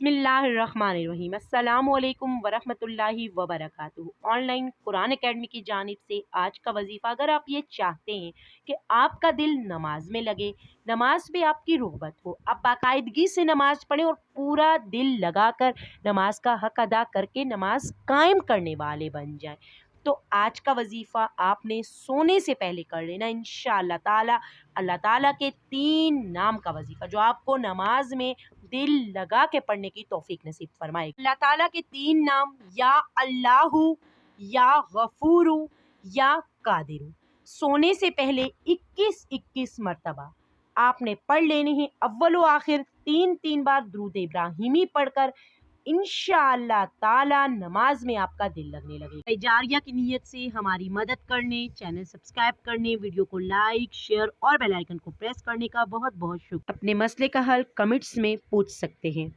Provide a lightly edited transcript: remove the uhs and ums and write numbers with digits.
बिस्मिल्लाहिर्रहमानिर्रहीम अस्सलामुअलैकुम वरहमतुल्लाहि वबरकातुहू। ऑनलाइन कुरान एकेडमी की जानिब से आज का वजीफ़ा, अगर आप ये चाहते हैं कि आपका दिल नमाज में लगे, नमाज पे आपकी रुग़बत हो, आप बाकायदगी से नमाज पढ़ें और पूरा दिल लगाकर नमाज का हक अदा करके नमाज कायम करने वाले बन जाएं, तो आज का वजीफ़ा आपने सोने से पहले कर लेना इंशाअल्लाह ताला। अल्लाह ताला के 3 नाम का वजीफ़ा जो आपको नमाज में दिल लगा के पढ़ने की तौफीक नसीब फरमाए। अल्लाह ताला के 3 नाम, या अल्लाहु, या गफूरु, या कादिरु, सोने से पहले 21-21 मरतबा आपने पढ़ लेने हैं। अव्वल व आखिर 3-3 बार दुरूद इब्राहिमी पढ़कर इंशाअल्लाह ताला नमाज में आपका दिल लगने लगेगा। जारिया की नीयत से हमारी मदद करने, चैनल सब्सक्राइब करने, वीडियो को लाइक, शेयर और बेल आइकन को प्रेस करने का बहुत बहुत शुक्रिया। अपने मसले का हल कमेंट्स में पूछ सकते हैं।